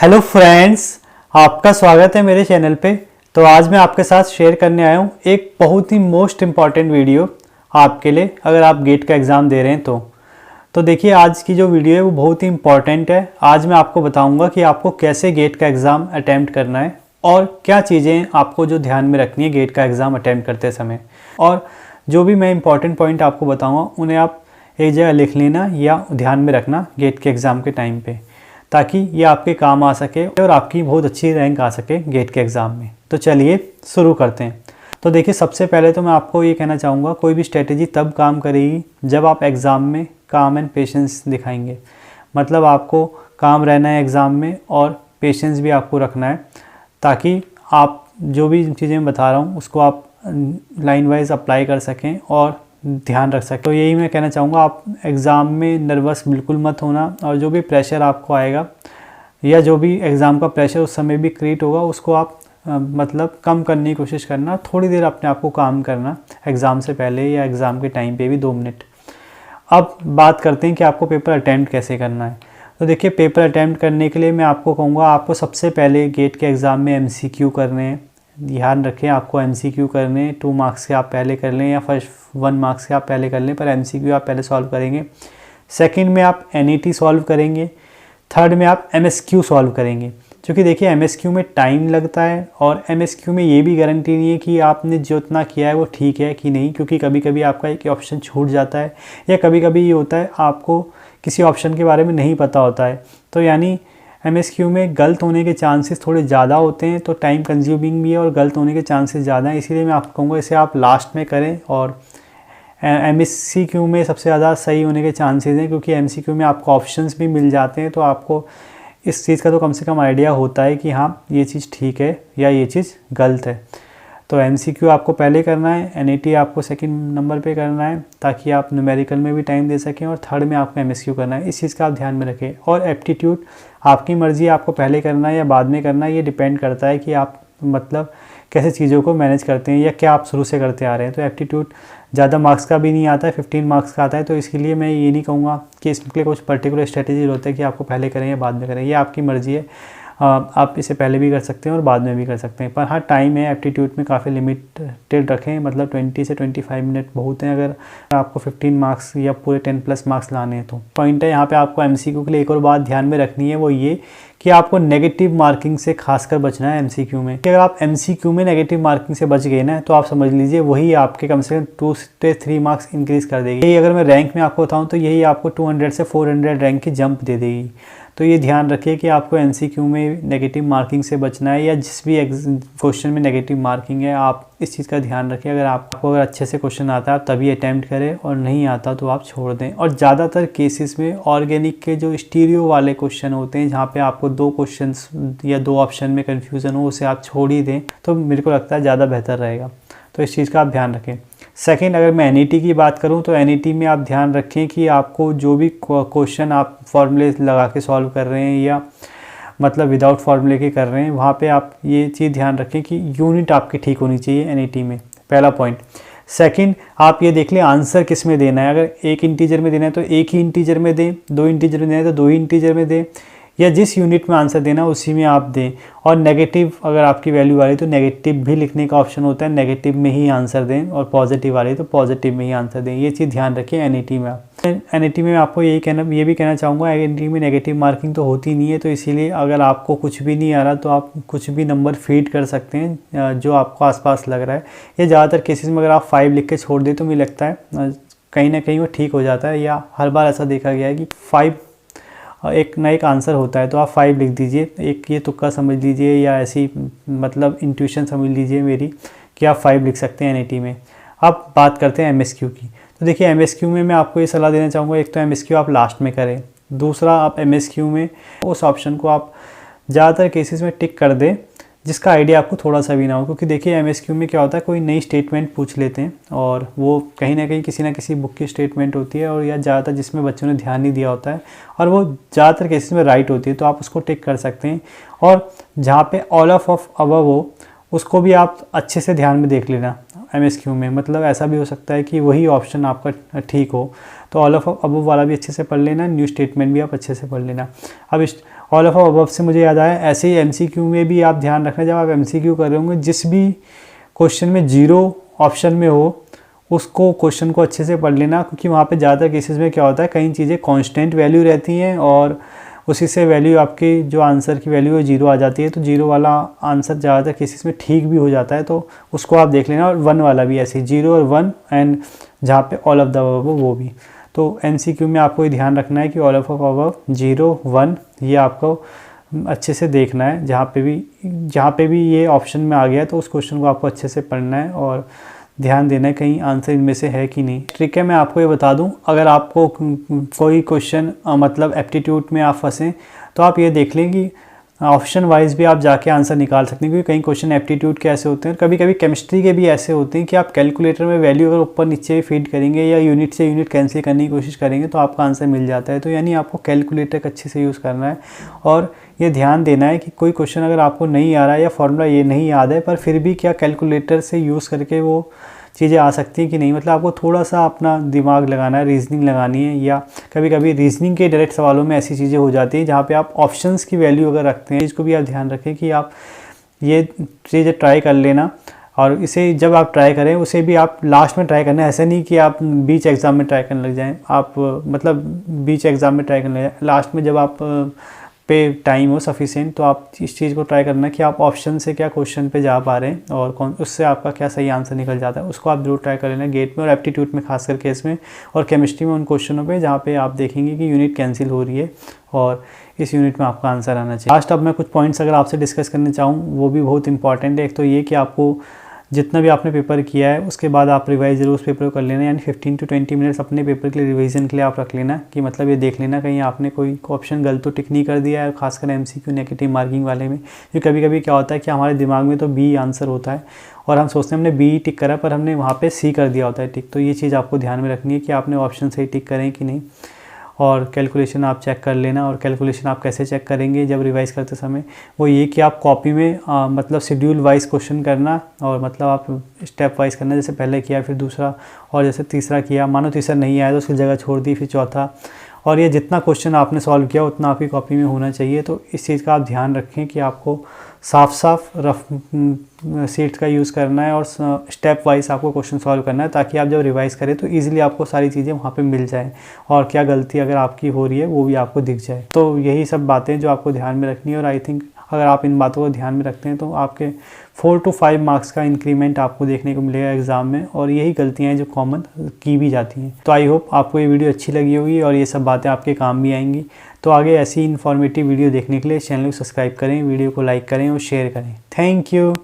Hello friends, आपका स्वागत है मेरे चैनल पे। तो आज मैं आपके साथ शेयर करने आया हूँ एक बहुत ही मोस्ट इम्पॉर्टेंट वीडियो आपके लिए, अगर आप गेट का एग्ज़ाम दे रहे हैं तो देखिए आज की जो वीडियो है वो बहुत ही इम्पॉर्टेंट है। आज मैं आपको बताऊंगा कि आपको कैसे गेट का एग्ज़ाम अटैम्प्ट करना है और क्या चीज़ें आपको जो ध्यान में रखनी है गेट का एग्ज़ाम अटैम्प्ट करते समय, और जो भी मैं इंपॉर्टेंट पॉइंट आपको बताऊँगा उन्हें आप एक जगह लिख लेना या ध्यान में रखना गेट के एग्ज़ाम के टाइम पे, ताकि ये आपके काम आ सके और आपकी बहुत अच्छी रैंक आ सके गेट के एग्ज़ाम में। तो चलिए शुरू करते हैं। तो देखिए सबसे पहले तो मैं आपको ये कहना चाहूँगा, कोई भी स्ट्रेटेजी तब काम करेगी जब आप एग्ज़ाम में काम एंड पेशेंस दिखाएंगे। मतलब आपको काम रहना है एग्ज़ाम में और पेशेंस भी आपको रखना है, ताकि आप जो भी चीज़ें मैं बता रहा हूँ उसको आप लाइन वाइज अप्लाई कर सकें और ध्यान रख सकें। तो यही मैं कहना चाहूँगा, आप एग्ज़ाम में नर्वस बिल्कुल मत होना, और जो भी प्रेशर आपको आएगा या जो भी एग्ज़ाम का प्रेशर उस समय भी क्रिएट होगा उसको आप मतलब कम करने की कोशिश करना। थोड़ी देर अपने आप को काम करना एग्ज़ाम से पहले या एग्ज़ाम के टाइम पे भी 2 मिनट। अब बात करते हैं कि आपको पेपर अटैम्प्ट कैसे करना है। तो देखिए पेपर अटैम्प्ट करने के लिए मैं आपको कहूँगा, आपको सबसे पहले गेट के एग्ज़ाम में MCQ करने हैं। ध्यान रखें, आपको MCQ करने 2 मार्क्स के आप पहले कर लें या फर्स्ट 1 मार्क्स के आप पहले कर लें, पर MCQ आप पहले सॉल्व करेंगे। सेकंड में आप NET सॉल्व करेंगे। थर्ड में आप MSQ सॉल्व करेंगे। क्योंकि देखिए MSQ में टाइम लगता है और MSQ में ये भी गारंटी नहीं है कि आपने जो इतना किया है वो ठीक है कि नहीं, क्योंकि कभी कभी आपका एक ऑप्शन छूट जाता है या कभी कभी ये होता है आपको किसी ऑप्शन के बारे में नहीं पता होता है। तो यानी MSQ में गलत होने के चांसेस थोड़े ज़्यादा होते हैं, तो टाइम कंज्यूमिंग भी है और गलत होने के चांसेस ज़्यादा हैं। इसीलिए मैं आपको कहूँगा इसे आप लास्ट में करें। और MCQ में सबसे ज़्यादा सही होने के चांसेस हैं, क्योंकि MCQ में आपको ऑप्शंस भी मिल जाते हैं, तो आपको इस चीज़ का तो कम से कम आइडिया होता है कि हाँ ये चीज़ ठीक है या ये चीज़ गलत है। तो MCQ आपको पहले करना है, NET आपको सेकंड नंबर पे करना है, ताकि आप न्यूमेरिकल में भी टाइम दे सकें, और थर्ड में आपको MSQ करना है। इस चीज़ का आप ध्यान में रखें। और एप्टीट्यूड आपकी मर्ज़ी, आपको पहले करना है या बाद में करना है, ये डिपेंड करता है कि आप मतलब कैसे चीज़ों को मैनेज करते हैं या क्या आप शुरू से करते आ रहे हैं। तो एप्टीट्यूड ज़्यादा मार्क्स का भी नहीं आता है, 15 मार्क्स का आता है। तो इसके लिए मैं ये नहीं कहूँगा कि इसके लिए कुछ पर्टिकुलर स्ट्रेटेजी होता है कि आपको पहले करें या बाद में करें, ये आपकी मर्ज़ी है। आप इसे पहले भी कर सकते हैं और बाद में भी कर सकते हैं, पर हाँ टाइम है एप्टीट्यूड में काफ़ी लिमिटेड रखें। मतलब 20 से 25 मिनट बहुत हैं अगर आपको 15 मार्क्स या पूरे 10+ मार्क्स लाने हैं। तो पॉइंट है यहाँ पे आपको MCQ के लिए एक और बात ध्यान में रखनी है, वो ये कि आपको नेगेटिव मार्किंग से खासकर बचना है MCQ में। कि अगर आप MCQ में नेगेटिव मार्किंग से बच गए ना, तो आप समझ लीजिए वही आपके कम से कम 2 से 3 मार्क्स इंक्रीज़ कर देगी। यही अगर मैं रैंक में आपको बताऊँ तो यही आपको 200 से 400 रैंक की जंप दे देगी। तो ये ध्यान रखिए कि आपको MCQ में नेगेटिव मार्किंग से बचना है, या जिस भी क्वेश्चन में नेगेटिव मार्किंग है आप इस चीज़ का ध्यान रखें। अगर आपको अच्छे से क्वेश्चन आता है आप तभी अटैम्प्ट करें, और नहीं आता तो आप छोड़ दें। और ज़्यादातर केसेस में ऑर्गेनिक के जो स्टीरियो वाले क्वेश्चन होते हैं, जहाँ पे आपको 2 क्वेश्चंस या 2 ऑप्शन में कन्फ्यूज़न हो, उसे आप छोड़ ही दें, तो मेरे को लगता है ज़्यादा बेहतर रहेगा। तो इस चीज़ का आप ध्यान रखें। सेकंड, अगर मैं NET की बात करूं तो NET में आप ध्यान रखें कि आपको जो भी क्वेश्चन आप फॉर्मूले लगा के सॉल्व कर रहे हैं या मतलब विदाउट फार्मूले के कर रहे हैं, वहाँ पे आप ये चीज़ ध्यान रखें कि यूनिट आपकी ठीक होनी चाहिए NET में, पहला पॉइंट। सेकंड, आप ये देख लें आंसर किस में देना है। अगर एक इंटीजर में देना है तो एक ही इंटीजर में दें, 2 इंटीजर में देना है तो 2 ही इंटीजर में दें, या जिस यूनिट में आंसर देना उसी में आप दें। और नेगेटिव अगर आपकी वैल्यू आ रही तो नेगेटिव भी लिखने का ऑप्शन होता है, नेगेटिव में ही आंसर दें, और पॉजिटिव आ रही तो पॉजिटिव में ही आंसर दें। ये चीज़ ध्यान रखें NET में। NET में आपको ये भी कहना चाहूँगा, NET में नेगेटिव मार्किंग तो होती नहीं है, तो इसीलिए अगर आपको कुछ भी नहीं आ रहा तो आप कुछ भी नंबर फीड कर सकते हैं जो आपको आसपास लग रहा है। ये ज़्यादातर केसेस में अगर आप 5 लिख के छोड़ दें तो मुझे लगता है कहीं ना कहीं वो ठीक हो जाता है, या हर बार ऐसा देखा गया है कि 5 एक ना एक आंसर होता है, तो आप 5 लिख दीजिए। एक ये तुक्का समझ लीजिए या ऐसी मतलब इंट्यूशन समझ लीजिए मेरी, कि आप 5 लिख सकते हैं NET में। अब बात करते हैं MSQ की। तो देखिए MSQ में मैं आपको ये सलाह देना चाहूँगा, एक तो MSQ आप लास्ट में करें, दूसरा आप MSQ में उस ऑप्शन को आप ज़्यादातर केसेस में टिक कर दें जिसका आइडिया आपको थोड़ा सा भी ना हो। क्योंकि देखिए MSQ में क्या होता है, कोई नई स्टेटमेंट पूछ लेते हैं और वो कहीं ना कहीं किसी ना किसी बुक की स्टेटमेंट होती है, और या ज़्यादातर जिसमें बच्चों ने ध्यान नहीं दिया होता है, और वो ज़्यादातर केसेस में राइट होती है, तो आप उसको टिक कर सकते हैं। और जहाँ पे ऑल ऑफ अबव हो उसको भी आप अच्छे से ध्यान में देख लेना MSQ में। मतलब ऐसा भी हो सकता है कि वही ऑप्शन आपका ठीक हो, तो ऑल ऑफ अबव वाला भी अच्छे से पढ़ लेना, न्यू स्टेटमेंट भी आप अच्छे से पढ़ लेना। अब ऑल ऑफ अबव से मुझे याद आया, ऐसे ही एमसीक्यू में भी आप ध्यान रखना, जब आप एमसीक्यू कर रहे होंगे जिस भी क्वेश्चन में 0 ऑप्शन में हो उसको क्वेश्चन को अच्छे से पढ़ लेना, क्योंकि वहाँ पे ज़्यादा केसेस में क्या होता है, कई चीज़ें कांस्टेंट वैल्यू रहती हैं और उसी से वैल्यू आपकी जो आंसर की वैल्यू है 0 आ जाती है। तो 0 वाला आंसर ज़्यादातर केसेस में ठीक भी हो जाता है, तो उसको आप देख लेना। और 1 वाला भी ऐसे ही 0 और 1 एंड जहाँ पे ऑल ऑफ द अबव वो भी। तो एमसीक्यू में आपको ये ध्यान रखना है कि ऑल ऑफ अबव 0 1 ये आपको अच्छे से देखना है। जहाँ पे भी ये ऑप्शन में आ गया तो उस क्वेश्चन को आपको अच्छे से पढ़ना है और ध्यान देना है कहीं आंसर इनमें से है कि नहीं। ट्रिक है, मैं आपको ये बता दूं, अगर आपको कोई क्वेश्चन मतलब एप्टीट्यूड में आप फंसें तो आप ये देख लें कि ऑप्शन वाइज भी आप जाके आंसर निकाल सकते हैं, क्योंकि कई क्वेश्चन एप्टीट्यूड के ऐसे होते हैं, कभी कभी केमिस्ट्री के भी ऐसे होते हैं कि आप कैलकुलेटर में वैल्यू अगर ऊपर नीचे फीड करेंगे या यूनिट से यूनिट कैंसिल करने की कोशिश करेंगे तो आपका आंसर मिल जाता है। तो यानी आपको कैलकुलेटर का अच्छे से यूज़ करना है और ये ध्यान देना है कि कोई क्वेश्चन अगर आपको नहीं आ रहा है या फॉर्मूला ये नहीं याद है, पर फिर भी क्या कैलकुलेटर से यूज़ करके वो चीज़ें आ सकती हैं कि नहीं। मतलब आपको थोड़ा सा अपना दिमाग लगाना है, रीजनिंग लगानी है, या कभी कभी रीजनिंग के डायरेक्ट सवालों में ऐसी चीज़ें हो जाती हैं जहाँ पे आप ऑप्शंस की वैल्यू अगर रखते हैं, इसको भी आप ध्यान रखें कि आप ये चीज़ें ट्राई कर लेना। और इसे जब आप ट्राई करें उसे भी आप लास्ट में ट्राई करना है, ऐसा नहीं कि आप बीच एग्ज़ाम में ट्राई करने लग जाएँ। आप मतलब बीच एग्ज़ाम में ट्राई करने लग जाएँ, लास्ट में जब आप पे टाइम हो सफिशिएंट तो आप इस चीज़ को ट्राई करना कि आप ऑप्शन से क्या क्वेश्चन पे जा पा रहे हैं और कौन उससे आपका क्या सही आंसर निकल जाता है, उसको आप जरूर ट्राई कर लेना गेट में और एप्टीट्यूड में खास करके इसमें, और केमिस्ट्री में उन क्वेश्चनों पे जहाँ पे आप देखेंगे कि यूनिट कैंसिल हो रही है और इस यूनिट में आपका आंसर आना चाहिए। लास्ट अब मैं कुछ पॉइंट्स अगर आपसे डिस्कस करना चाहूँ वो भी बहुत इंपॉर्टेंट है। एक तो ये कि आपको जितना भी आपने पेपर किया है उसके बाद आप रिवाइज जरूर उस पेपर को कर लेना, यानी 15 to 20 मिनट्स अपने पेपर के लिए रिवीजन के लिए आप रख लेना, कि मतलब ये देख लेना कहीं आपने कोई ऑप्शन गलत तो टिक नहीं कर दिया है, खासकर एमसीक्यू नेगेटिव मार्किंग वाले में। क्योंकि कभी कभी क्या होता है कि हमारे दिमाग में तो बी आंसर होता है और हम सोचते हैं हमने बी टिक करा पर हमने वहाँ पर सी कर दिया होता है टिक। तो ये चीज़ आपको ध्यान में रखनी है कि आपने ऑप्शन सही टिक करें कि नहीं। और कैलकुलेशन आप चेक कर लेना, और कैलकुलेशन आप कैसे चेक करेंगे जब रिवाइज करते समय, वो ये कि आप कॉपी में मतलब शेड्यूल वाइज क्वेश्चन करना, और मतलब आप स्टेप वाइज करना, जैसे पहले किया फिर दूसरा और जैसे तीसरा किया, मानो तीसरा नहीं आया तो उसकी जगह छोड़ दी फिर चौथा, और ये जितना क्वेश्चन आपने सॉल्व किया उतना आपकी कॉपी में होना चाहिए। तो इस चीज़ का आप ध्यान रखें कि आपको साफ रफ शीट्स का यूज़ करना है और स्टेप वाइज आपको क्वेश्चन सॉल्व करना है, ताकि आप जब रिवाइज करें तो इजीली आपको सारी चीज़ें वहाँ पे मिल जाएं और क्या गलती अगर आपकी हो रही है वो भी आपको दिख जाए। तो यही सब बातें जो आपको ध्यान में रखनी है, और आई थिंक अगर आप इन बातों को ध्यान में रखते हैं तो आपके 4 to 5 मार्क्स का इंक्रीमेंट आपको देखने को मिलेगा एग्ज़ाम में, और यही गलतियाँ हैं जो कॉमन की भी जाती हैं। तो आई होप आपको ये वीडियो अच्छी लगी होगी और ये सब बातें आपके काम भी आएंगी। तो आगे ऐसी इन्फॉर्मेटिव वीडियो देखने के लिए चैनल को सब्सक्राइब करें, वीडियो को लाइक करें और शेयर करें। Thank you.